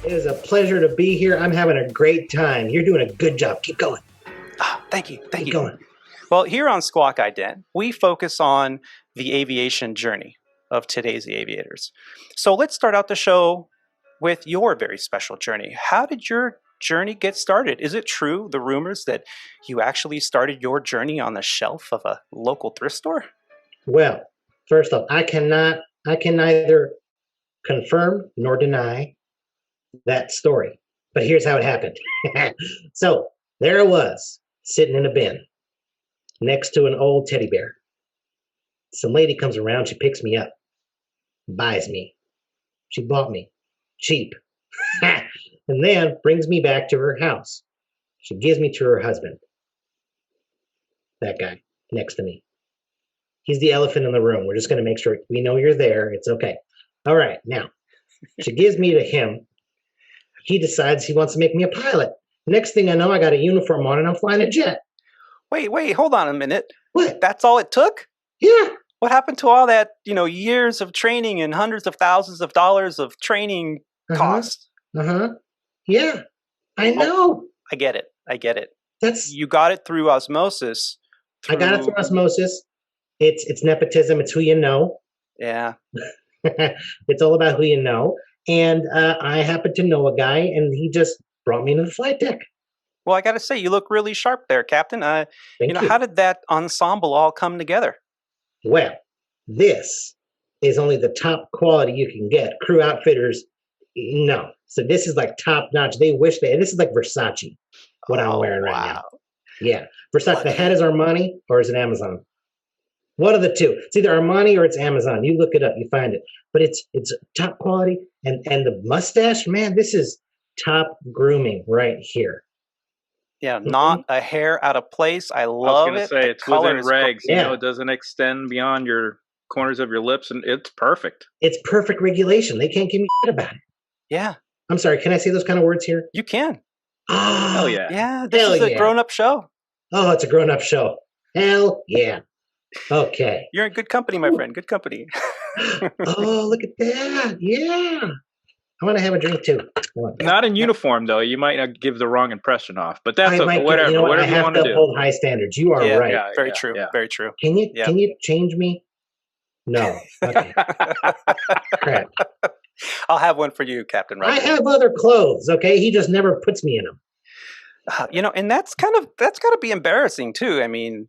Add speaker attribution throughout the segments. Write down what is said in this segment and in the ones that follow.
Speaker 1: It is a pleasure to be here. I'm having a great time. You're doing a good job. Keep going.
Speaker 2: Oh, thank you. Thank
Speaker 1: Keep
Speaker 2: you.
Speaker 1: going.
Speaker 2: Well, here on Squawk Ident, we focus on the aviation journey of today's aviators. So let's start out the show with your very special journey. How did your journey get started? Is it true, the rumors, that you actually started your journey on the shelf of a local thrift store?
Speaker 1: Well, first off, I can neither confirm nor deny that story. But here's how it happened. So there I was, sitting in a bin next to an old teddy bear. Some lady comes around, she picks me up, buys me. She bought me cheap. And then brings me back to her house. She gives me to her husband. That guy next to me. He's the elephant in the room. We're just going to make sure we know you're there. It's okay. All right. Now, she gives me to him. He decides he wants to make me a pilot. Next thing I know, I got a uniform on and I'm flying a jet.
Speaker 2: Wait, hold on a minute.
Speaker 1: What?
Speaker 2: That's all it took?
Speaker 1: Yeah.
Speaker 2: What happened to all that, years of training and hundreds of thousands of dollars of training cost?
Speaker 1: Yeah. I know.
Speaker 2: I get it.
Speaker 1: That's
Speaker 2: You got it through osmosis.
Speaker 1: I got it through osmosis. It's nepotism. It's who you know.
Speaker 2: Yeah.
Speaker 1: It's all about who you know. And I happen to know a guy, and he just brought me into the flight deck.
Speaker 2: Well, I got to say, you look really sharp there, Captain.
Speaker 1: Thank you.
Speaker 2: How did that ensemble all come together?
Speaker 1: Well, this is only the top quality you can get. Crew Outfitters, no. So this is like top notch. They wish this is like Versace, what I'm wearing right now. Yeah. Versace, the hat is Armani or is it Amazon? One of the two. It's either Armani or it's Amazon. You look it up, you find it. But it's top quality. And the mustache, man, this is top grooming right here.
Speaker 2: Yeah, not a hair out of place. I love it.
Speaker 3: I was going to say, it's within regs. It doesn't extend beyond your corners of your lips, and it's perfect.
Speaker 1: It's perfect regulation. They can't give me shit about it.
Speaker 2: Yeah.
Speaker 1: I'm sorry, can I say those kind of words here?
Speaker 2: You can.
Speaker 1: Oh,
Speaker 3: hell yeah.
Speaker 2: Yeah, this is a grown-up show.
Speaker 1: Oh, it's a grown-up show. Hell yeah. Okay.
Speaker 2: You're in good company, my friend. Good company.
Speaker 1: Oh, look at that. Yeah. I want to have a drink too.
Speaker 3: Not in uniform, though. You might not give the wrong impression off, but that's whatever.
Speaker 1: Whatever
Speaker 3: I
Speaker 1: you want to do. Uphold high standards. You are right.
Speaker 2: Yeah, very true. Very true.
Speaker 1: Can you change me? No. Okay. Crap.
Speaker 2: I'll have one for you, Captain Roger.
Speaker 1: I have other clothes. Okay, he just never puts me in them.
Speaker 2: And that's got to be embarrassing too. I mean,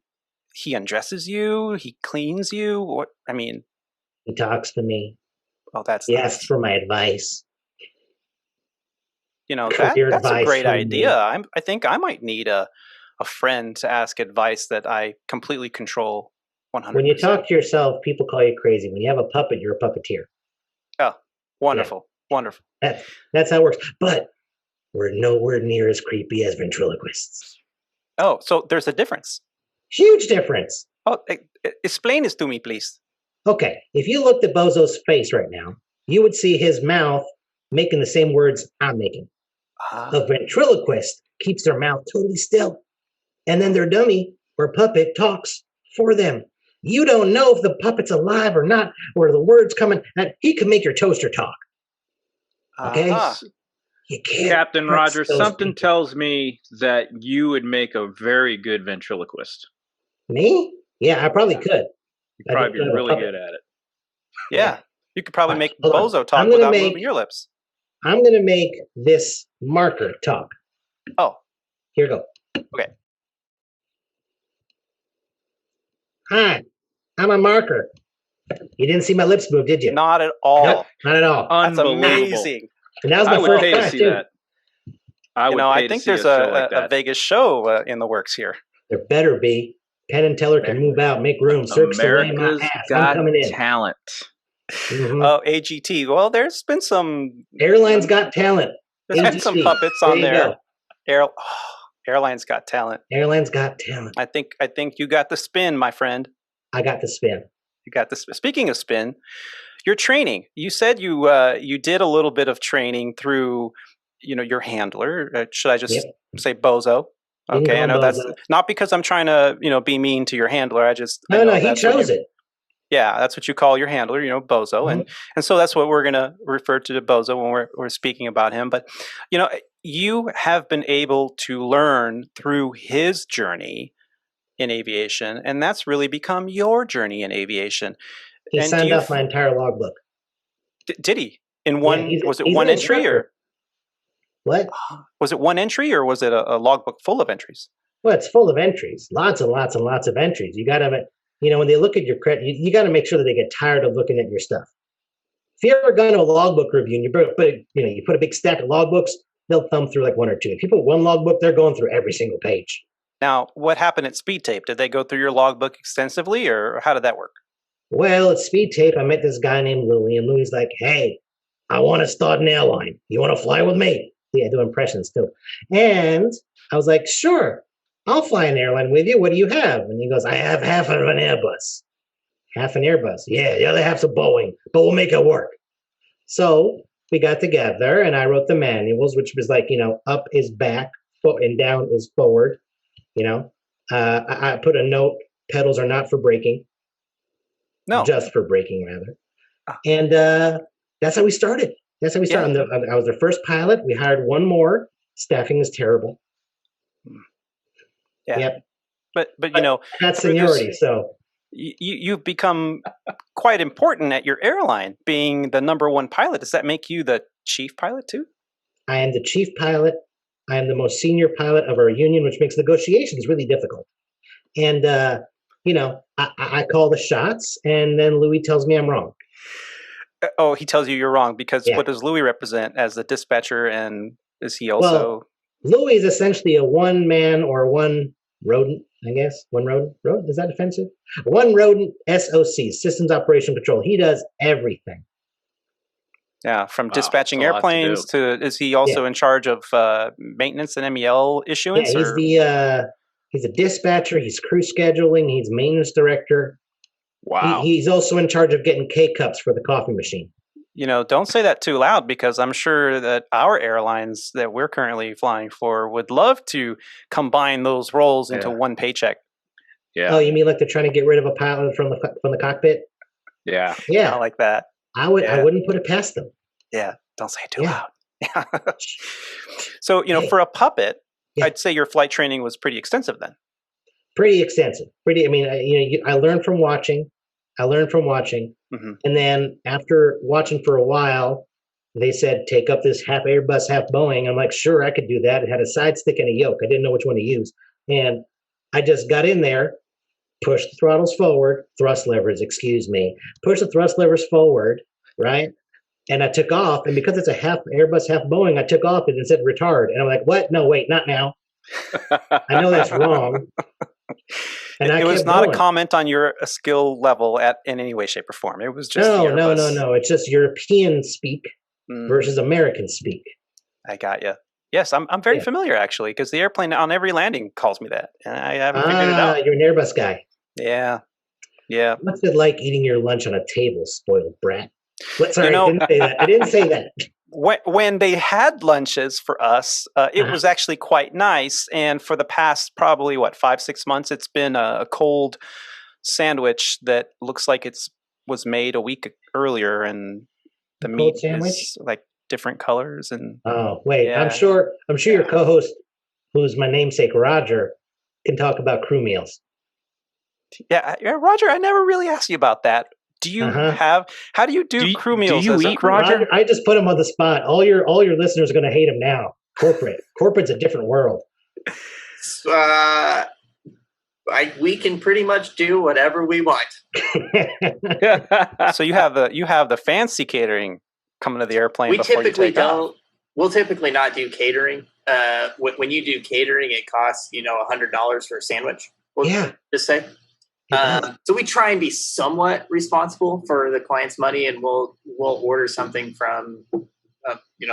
Speaker 2: he undresses you, he cleans you.
Speaker 1: He talks to me.
Speaker 2: Oh, that's
Speaker 1: he
Speaker 2: nice.
Speaker 1: asks for my advice.
Speaker 2: That's a great idea. I think I might need a friend to ask advice that I completely control 100%.
Speaker 1: When you talk to yourself, people call you crazy. When you have a puppet, you're a puppeteer.
Speaker 2: Oh, wonderful. Yeah. Wonderful.
Speaker 1: That's how it works. But we're nowhere near as creepy as ventriloquists.
Speaker 2: Oh, so there's a difference.
Speaker 1: Huge difference.
Speaker 2: Oh, explain this to me, please.
Speaker 1: Okay, if you looked at Bozo's face right now, you would see his mouth making the same words I'm making. A ventriloquist keeps their mouth totally still. And then their dummy or puppet talks for them. You don't know if the puppet's alive or not, or the words coming. He can make your toaster talk. Okay? You can't.
Speaker 3: Captain Roger, something tells me that you would make a very good ventriloquist.
Speaker 1: Me? Yeah, I probably could.
Speaker 3: You'd probably be really good at it.
Speaker 2: Yeah. You could probably make Bozo talk without moving your lips.
Speaker 1: I'm going to make this marker talk.
Speaker 2: Oh.
Speaker 1: Here we go.
Speaker 2: Okay.
Speaker 1: Hi, I'm a marker. You didn't see my lips move, did you?
Speaker 2: Not at all.
Speaker 1: Nope, not at all.
Speaker 2: That's amazing.
Speaker 1: And that was my first time, too.
Speaker 3: That.
Speaker 2: I think there's a Vegas show in the works here.
Speaker 1: There better be. Penn and Teller can move out, make room.
Speaker 3: America's Got Talent.
Speaker 1: Mm-hmm.
Speaker 2: Oh, AGT. Well, there's been some...
Speaker 1: Airline's Got Talent.
Speaker 2: There's been some puppets on there. Airline's Got Talent.
Speaker 1: Airline's Got Talent.
Speaker 2: I think you got the spin, my friend.
Speaker 1: I got the spin.
Speaker 2: You got the spin. Speaking of spin, your training. You said you did a little bit of training through, your handler. Should I just say Bozo? Okay, I know that's not because I'm trying to, be mean to your handler. I just
Speaker 1: no, he chose it.
Speaker 2: Yeah, that's what you call your handler, Bozo.
Speaker 1: Mhm.
Speaker 2: And so that's what we're going to refer to Bozo when we're speaking about him. But, you have been able to learn through his journey in aviation, and that's really become your journey in aviation.
Speaker 1: He
Speaker 2: And
Speaker 1: signed off my entire logbook.
Speaker 2: Did he? In
Speaker 1: Yeah,
Speaker 2: one, was it one
Speaker 1: an
Speaker 2: entry
Speaker 1: instructor.
Speaker 2: or
Speaker 1: What?
Speaker 2: was it one entry or was it a logbook full of entries?
Speaker 1: Well, it's full of entries, lots and lots and lots of entries. You got to, when they look at your credit, you got to make sure that they get tired of looking at your stuff. If you ever go to a logbook review and you put a big stack of logbooks, they'll thumb through like one or two. If you put one logbook, they're going through every single page.
Speaker 2: Now, what happened at Speed Tape? Did they go through your logbook extensively, or how did that work?
Speaker 1: Well, at Speed Tape, I met this guy named Louie, and Louie's like, "Hey, I want to start an airline. You want to fly with me?" Yeah, I do impressions too. And I was like, "Sure, I'll fly an airline with you. What do you have?" And he goes, "I have half of an Airbus." Half an Airbus. Yeah, the other half's a Boeing, but we'll make it work. So we got together, and I wrote the manuals, which was like, up is back, and down is forward. I put a note: pedals are not for braking.
Speaker 2: No,
Speaker 1: just for braking, rather. And that's how we started. I was their first pilot. We hired one more. Staffing was terrible.
Speaker 2: Yeah.
Speaker 1: Yep.
Speaker 2: But
Speaker 1: that's seniority. So
Speaker 2: you've become quite important at your airline, being the number one pilot. Does that make you the chief pilot too?
Speaker 1: I am the chief pilot. I am the most senior pilot of our union, which makes negotiations really difficult. And I call the shots, and then Louis tells me I'm wrong.
Speaker 2: Oh, he tells you you're wrong because what does Louis represent as the dispatcher, and is he also?
Speaker 1: Well, Louis is essentially a one man or one rodent, I guess. One rodent? Rodent? Is that offensive? One rodent SOC, Systems Operation Control. He does everything.
Speaker 2: Yeah, from dispatching airplanes to is he also in charge of maintenance and MEL issuance?
Speaker 1: Yeah, he's a dispatcher. He's crew scheduling. He's maintenance director.
Speaker 3: Wow.
Speaker 1: He's also in charge of getting K-cups for the coffee machine.
Speaker 2: Don't say that too loud, because I'm sure that our airlines that we're currently flying for would love to combine those roles into one paycheck.
Speaker 3: Yeah.
Speaker 1: Oh, you mean like they're trying to get rid of a pilot from the cockpit?
Speaker 3: Yeah.
Speaker 1: Yeah.
Speaker 2: I like that.
Speaker 1: I wouldn't put it past them.
Speaker 2: Yeah. Don't say it too loud. Yeah. So, for a puppet, I'd say your flight training was pretty extensive then.
Speaker 1: Pretty extensive. I learned from watching.
Speaker 2: Mm-hmm.
Speaker 1: And then after watching for a while, they said, take up this half Airbus, half Boeing. I'm like, sure, I could do that. It had a side stick and a yoke. I didn't know which one to use. And I just got in there, pushed the throttles forward, thrust levers, push the thrust levers forward, right? And I took off. And because it's a half Airbus, half Boeing, I took off and it said retard. And I'm like, what? No, wait, not now. I know that's wrong. And
Speaker 2: it was not a comment on your skill level in any way, shape, or form. It was just
Speaker 1: no. It's just European speak versus American speak.
Speaker 2: I got you. Yes, I'm very familiar actually, because the airplane on every landing calls me that, and I haven't figured it out.
Speaker 1: You're an Airbus guy.
Speaker 2: Yeah.
Speaker 1: What's it like eating your lunch on a table, spoiled brat? Sorry, I didn't say that.
Speaker 2: When they had lunches for us, it was actually quite nice. And for the past probably 5-6 months, it's been a cold sandwich that looks like was made a week earlier, and the meat is like different colors. And
Speaker 1: I'm sure your co-host, who's my namesake Roger, can talk about crew meals.
Speaker 2: Yeah, Roger, I never really asked you about that. Do you how do you do crew meals?
Speaker 3: Do you eat, Roger?
Speaker 1: I just put him on the spot. All your listeners are going to hate him now. Corporate's a different world.
Speaker 4: We can pretty much do whatever we want.
Speaker 2: So you have the fancy catering coming to the airplane.
Speaker 4: We'll typically not do catering. When you do catering, it costs $100 for a sandwich. Just say. So we try and be somewhat responsible for the client's money, and we'll order something from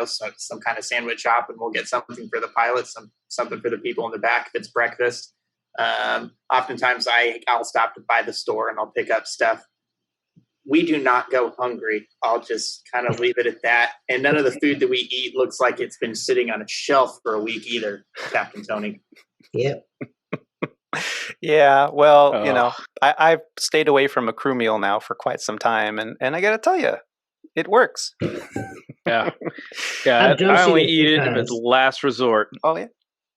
Speaker 4: some kind of sandwich shop, and we'll get something for the pilots, something for the people in the back if it's breakfast. Oftentimes I'll stop by the store and I'll pick up stuff. We do not go hungry. I'll just kind of leave it at that. And none of the food that we eat looks like it's been sitting on a shelf for a week either, Captain Tony.
Speaker 1: Yep.
Speaker 2: Yeah, well, I've stayed away from a crew meal now for quite some time, and I got to tell you, it works.
Speaker 3: Yeah. I only eat it if it's last resort.
Speaker 2: Oh, yeah.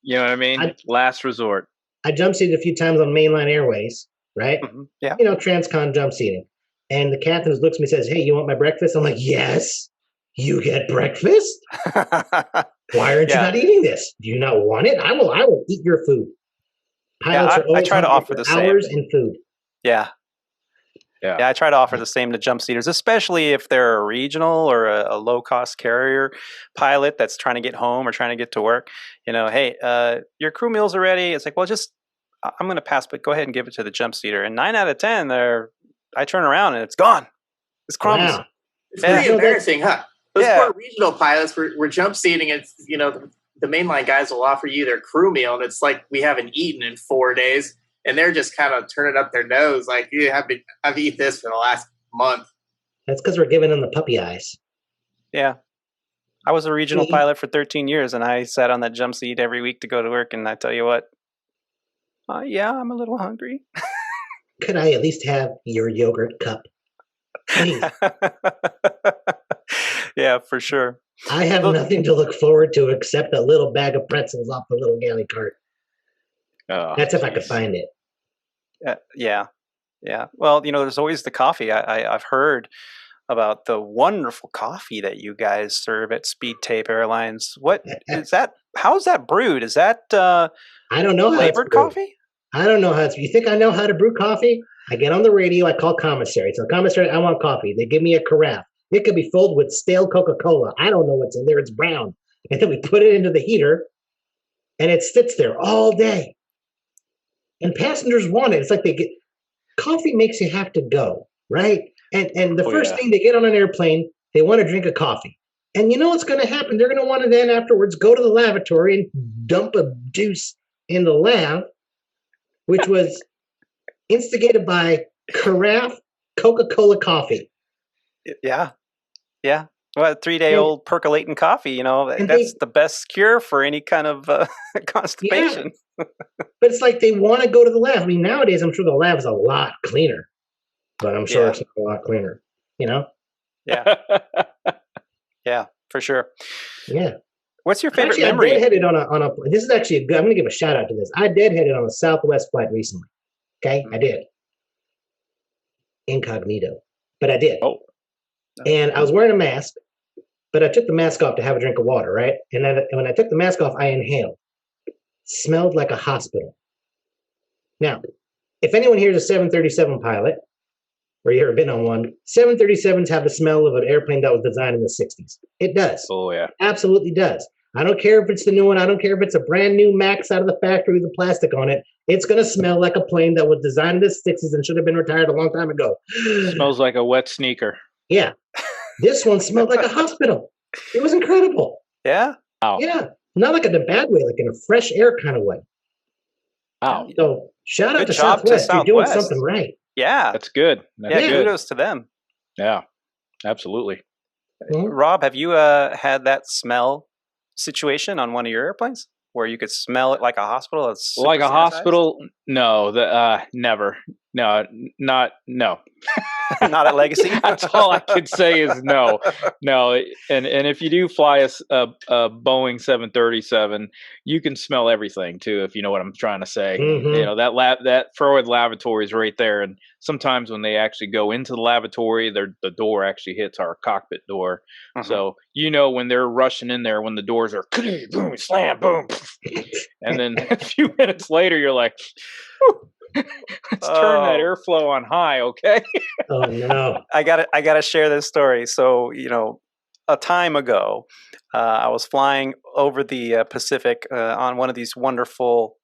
Speaker 3: You know what I mean? Last resort.
Speaker 1: I jump seated a few times on mainline airways, right?
Speaker 2: Mm-hmm. Yeah.
Speaker 1: Transcon jump seating. And the captain looks at me and says, "Hey, you want my breakfast?" I'm like, "Yes, you get breakfast? Why aren't you not eating this? Do you not want it? I will eat your food." Pilots are always
Speaker 2: I try to offer the
Speaker 1: hours
Speaker 2: same.
Speaker 1: and food.
Speaker 2: Yeah, I try to offer the same to jump seaters, especially if they're a regional or a low-cost carrier pilot that's trying to get home or trying to get to work. Hey, your crew meals are ready. It's like, well, I'm going to pass, but go ahead and give it to the jump seater. And 9 out of 10, I turn around and it's gone. It's crumbs.
Speaker 1: Wow.
Speaker 4: It's pretty embarrassing, huh? Those poor regional pilots were jump seating, and the mainline guys will offer you their crew meal, and it's like we haven't eaten in 4 days. And they're just kind of turning up their nose like, I've eaten this for the last month.
Speaker 1: That's because we're giving them the puppy eyes.
Speaker 2: Yeah. I was a regional pilot for 13 years, and I sat on that jump seat every week to go to work. And I tell you what, I'm a little hungry.
Speaker 1: Could I at least have your yogurt cup? Please.
Speaker 2: Yeah, for sure.
Speaker 1: I have nothing to look forward to except a little bag of pretzels off the little galley cart.
Speaker 3: Oh,
Speaker 1: that's if I could find it.
Speaker 2: Yeah. Well, there's always the coffee. I've heard about the wonderful coffee that you guys serve at Speed Tape Airlines. What is that? How is that brewed? Is that
Speaker 1: I don't know how
Speaker 2: flavored coffee?
Speaker 1: I don't know how it's. You think I know how to brew coffee? I get on the radio. I call commissary. So commissary, I want coffee. They give me a carafe. It could be filled with stale Coca-Cola. I don't know what's in there. It's brown. And then we put it into the heater, and it sits there all day. And passengers want it. It's like coffee makes you have to go, right? And the first thing they get on an airplane, they want to drink a coffee. And you know what's going to happen? They're going to want to then afterwards go to the lavatory and dump a deuce in the lab, which was instigated by carafe Coca-Cola coffee.
Speaker 2: Yeah. Well, 3-day-old percolating coffee, that's the best cure for any kind of constipation.
Speaker 1: Yeah. But it's like they want to go to the lab. I mean, nowadays, I'm sure the lab is a lot cleaner. But I'm sure it's a lot cleaner,
Speaker 2: Yeah. Yeah, for sure.
Speaker 1: Yeah.
Speaker 2: What's your favorite memory?
Speaker 1: I deadheaded on a. This is actually I'm going to give a shout out to this. I deadheaded on a Southwest flight recently. Okay, I did. Incognito, but I did.
Speaker 3: Oh.
Speaker 1: And I was wearing a mask, but I took the mask off to have a drink of water, right? And then when I took the mask off, I inhaled. Smelled like a hospital. Now, if anyone here is a 737 pilot, or you've ever been on one, 737s have the smell of an airplane that was designed in the 60s. It does.
Speaker 3: Oh, yeah.
Speaker 1: Absolutely does. I don't care if it's the new one. I don't care if it's a brand new Max out of the factory with the plastic on it. It's going to smell like a plane that was designed in the 60s and should have been retired a long time ago.
Speaker 3: Smells like a wet sneaker.
Speaker 1: Yeah. This one smelled like a hospital. It was incredible.
Speaker 2: Yeah?
Speaker 3: Wow.
Speaker 1: Yeah. Not like in a bad way, like in a fresh air kind of way.
Speaker 3: Wow.
Speaker 1: So shout out to Southwest. You're doing something right.
Speaker 2: Yeah.
Speaker 3: That's good. That's good.
Speaker 2: Kudos to them.
Speaker 3: Yeah. Absolutely.
Speaker 1: Mm-hmm.
Speaker 2: Rob, have you had that smell situation on one of your airplanes where you could smell it like a hospital? It's
Speaker 3: like a hospital? No, never. No.
Speaker 2: Not at Legacy.
Speaker 3: That's all I could say is no. And if you do fly a Boeing 737, you can smell everything too, if you know what I'm trying to say.
Speaker 1: Mm-hmm.
Speaker 3: That forward lavatory is right there, and sometimes when they actually go into the lavatory, the door actually hits our cockpit door.
Speaker 2: Uh-huh.
Speaker 3: So when they're rushing in there, when the doors are boom, slam, boom, and then a few minutes later, you're like, let's turn that airflow on high, okay?
Speaker 1: Oh no!
Speaker 2: I gotta share this story. So a time ago, I was flying over the Pacific on one of these wonderful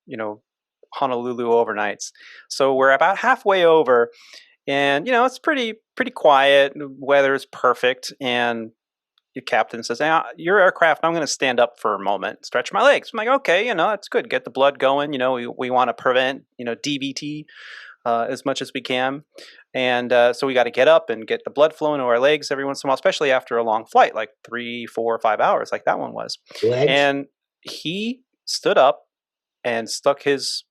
Speaker 2: Honolulu overnights. So we're about halfway over, and it's pretty quiet. The weather is perfect, and the captain says, "Hey, your aircraft, I'm going to stand up for a moment, stretch my legs." I'm like, "Okay, it's good. Get the blood going. We want to prevent DVT as much as we can, and so we got to get up and get the blood flowing to our legs every once in a while, especially after a long flight, like 3, 4, 5 hours, like that one was."
Speaker 1: Legs?
Speaker 2: And he stood up and stuck his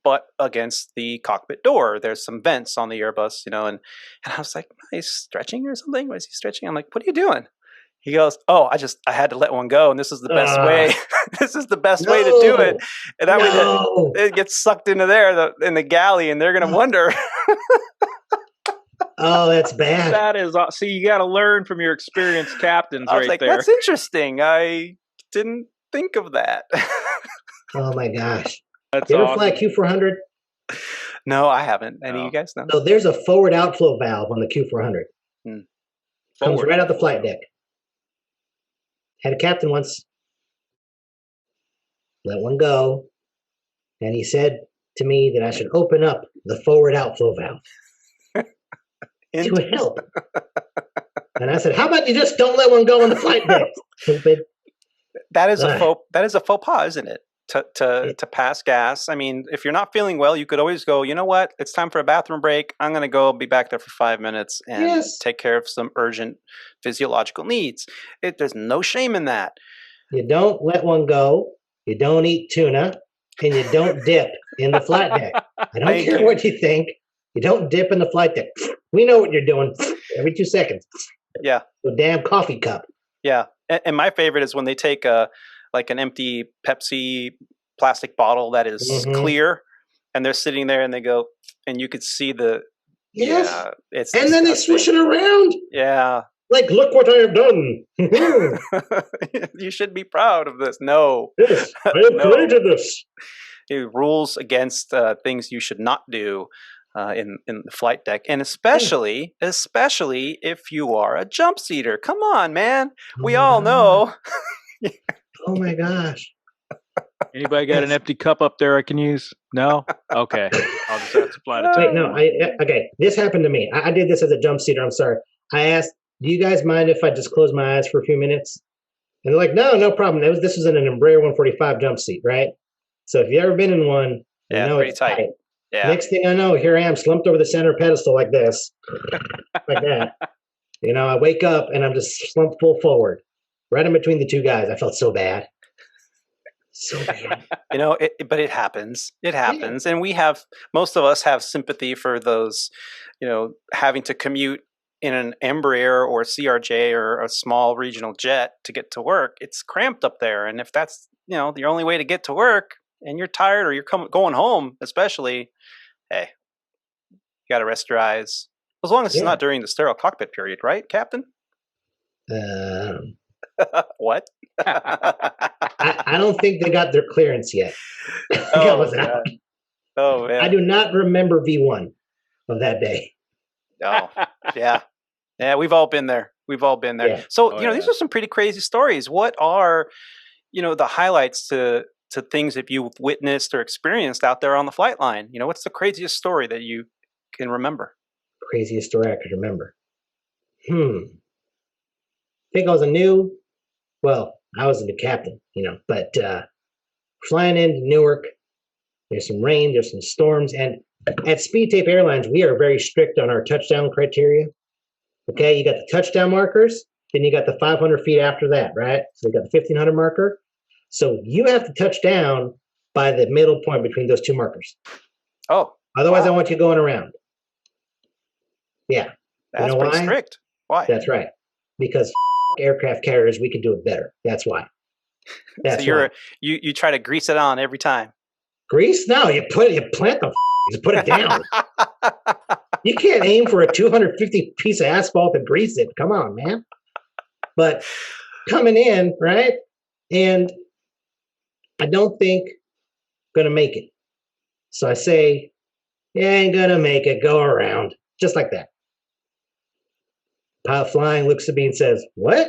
Speaker 2: butt against the cockpit door. There's some vents on the Airbus, and I was like, "Am I stretching or something? Was he stretching?" I'm like, "What are you doing?" He goes, "Oh, I had to let one go, and this is the best way. This is the best way to do it, and that way it gets sucked into there in the galley, and they're gonna wonder."
Speaker 1: Oh, that's bad.
Speaker 3: That is, see, you got to learn from your experienced captains
Speaker 2: I was like,
Speaker 3: there.
Speaker 2: That's interesting. I didn't think of that.
Speaker 1: Oh my gosh.
Speaker 3: That's
Speaker 1: you ever
Speaker 3: awesome.
Speaker 1: fly a Q400?
Speaker 2: No, I haven't. Any of you guys know?
Speaker 1: So there's a forward outflow valve on the Q400. Comes right out the flight deck. Had a captain once. Let one go. And he said to me that I should open up the forward outflow valve. To help. And I said, "How about you just don't let one go on the flight deck, stupid?"
Speaker 2: That is a faux pas, isn't it? To pass gas. I mean, if you're not feeling well, you could always go, "You know what? It's time for a bathroom break. I'm going to go be back there for 5 minutes and take care of some urgent physiological needs." There's no shame in that.
Speaker 1: You don't let one go. You don't eat tuna, and you don't dip in the flight deck. I don't care what you think. You don't dip in the flight deck. We know what you're doing every 2 seconds.
Speaker 2: Yeah.
Speaker 1: A damn coffee cup.
Speaker 2: Yeah. And my favorite is when they take an empty Pepsi plastic bottle that is clear, and they're sitting there and they go, and you could see the, it's disgusting.
Speaker 1: Then they swish it around.
Speaker 2: Yeah.
Speaker 1: Like, look what I have done.
Speaker 2: You should be proud of this. No.
Speaker 1: Yes, I have created this.
Speaker 2: It rules against things you should not do. In the flight deck, and especially if you are a jumpseater. Come on, man. We all know.
Speaker 1: Oh my gosh.
Speaker 3: Anybody got an empty cup up there I can use? No? Okay. I'll just have to fly to
Speaker 1: Wait, no. Okay. This happened to me. I did this as a jumpseater. I'm sorry. I asked, "Do you guys mind if I just close my eyes for a few minutes?" And they're like, "No problem." This was in an Embraer 145 jump seat, right? So if you've ever been in one, you know
Speaker 2: pretty
Speaker 1: it's
Speaker 2: tight. Yeah.
Speaker 1: Next thing I know, here I am slumped over the center pedestal like this, like that. I wake up and I'm just slumped full forward, right in between the two guys. I felt so bad. So bad.
Speaker 2: But it happens. It happens. And most of us have sympathy for those, having to commute in an Embraer or CRJ or a small regional jet to get to work. It's cramped up there. And if that's, the only way to get to work, and you're tired or you're going home, especially, hey, you got to rest your eyes. As long as it's not during the sterile cockpit period, right, Captain? What?
Speaker 1: I don't think they got their clearance yet.
Speaker 2: Oh, man.
Speaker 1: I do not remember V1 of that day.
Speaker 2: Oh, yeah. Yeah, we've all been there. Yeah. So, these are some pretty crazy stories. What are, the highlights to things that you've witnessed or experienced out there on the flight line? What's the craziest story that you can remember?
Speaker 1: Craziest story I could remember. I think I was I was a new captain, but flying into Newark, there's some rain, there's some storms, and at Speed Tape Airlines, we are very strict on our touchdown criteria. Okay, you got the touchdown markers, then you got the 500 feet after that, right? So you got the 1500 marker. So you have to touch down by the middle point between those two markers.
Speaker 2: Oh.
Speaker 1: Otherwise, I want you going around. Yeah.
Speaker 2: That's pretty strict. Why?
Speaker 1: That's right. Because aircraft carriers, we can do it better. That's why.
Speaker 2: So you try to grease it on every time.
Speaker 1: Grease? No, you plant the you put it down. You can't aim for a 250 piece of asphalt and grease it. Come on, man. But coming in, right? And I don't think gonna make it. So I say, "You ain't gonna make it. Go around." Just like that. Pilot flying looks at me and says, "What?"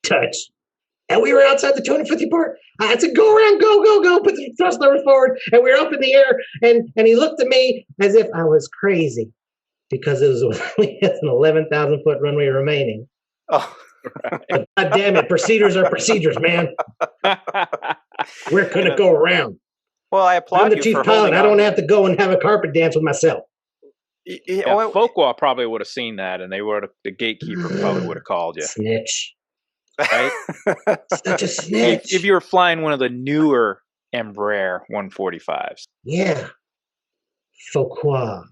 Speaker 1: Touch. And we were outside the 250 part. I said, "Go around, go. Put the thrust levers forward." And we were up in the air. And he looked at me as if I was crazy because it was only an 11,000 foot runway remaining.
Speaker 2: Oh.
Speaker 1: But God damn it, procedures are procedures, man. We're gonna go around.
Speaker 2: Well, I applaud
Speaker 1: I'm the
Speaker 2: you
Speaker 1: chief
Speaker 2: for
Speaker 1: pilot. I don't have to go and have a carpet dance with myself.
Speaker 3: Folkwall probably would have seen that, and the gatekeeper probably would have called you.
Speaker 1: Snitch.
Speaker 3: Right?
Speaker 1: Such a snitch.
Speaker 3: If you were flying one of the newer Embraer 145s.
Speaker 1: Yeah. Faux pas.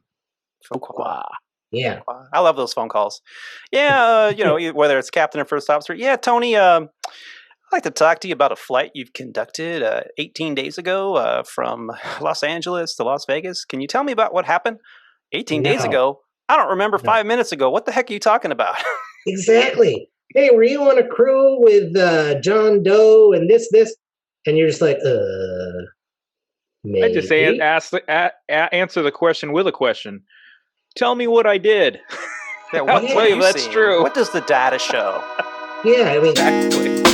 Speaker 2: Faux pas.
Speaker 1: Yeah.
Speaker 2: I love those phone calls. Yeah, whether it's captain or first officer. Yeah, Tony, I'd like to talk to you about a flight you've conducted 18 days ago from Los Angeles to Las Vegas. Can you tell me about what happened 18 days ago? I don't remember 5 minutes ago. What the heck are you talking about?
Speaker 1: Exactly. Hey, were you on a crew with John Doe and this? And you're just like, maybe.
Speaker 3: I just answer the question with a question. Tell me what I did.
Speaker 2: Yeah, what
Speaker 3: I'll tell you that's
Speaker 2: seen?
Speaker 3: true.
Speaker 2: What does the data show?
Speaker 1: Yeah, I mean,
Speaker 3: Exactly.